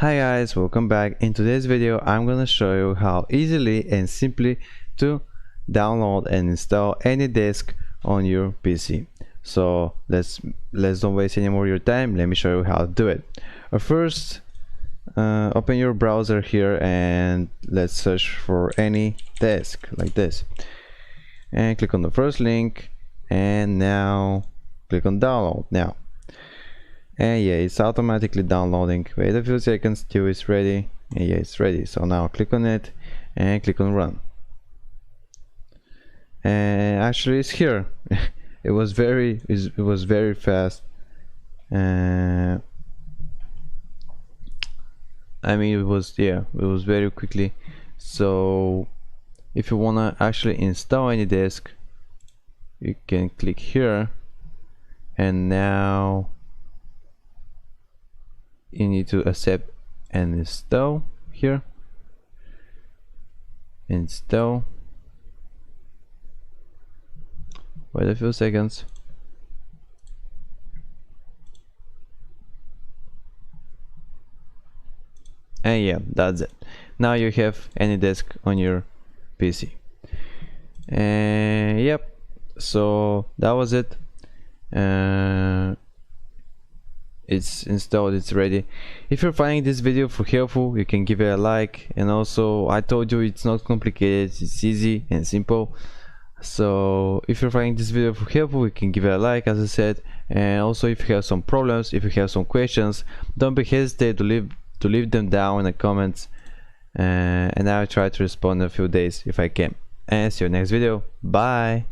Hi guys, welcome back. In today's video I'm gonna show you how easily and simply to download and install Anydesk on your PC. So let's don't waste any more of your time. Let me show you how to do it. First, open your browser here and let's search for Anydesk like this, and click on the first link, and now click on download now. And yeah, it's automatically downloading. Wait a few seconds till it's ready. And yeah, it's ready. So now click on it and click on run. And actually it's here. it was very fast. I mean, it was very quickly. So if you wanna actually install Anydesk, you can click here, and now you need to accept and install here. Install. Wait a few seconds. And yeah, that's it. Now you have Anydesk on your PC. And yep, so that was it. It's installed, it's ready. If you're finding this video helpful, you can give it a like. And also, I told you it's not complicated, it's easy and simple. So if you're finding this video helpful, you can give it a like, as I said. And also, if you have some problems, if you have some questions, don't be hesitate to leave them down in the comments, and I'll try to respond in a few days if I can. And see you next video. Bye.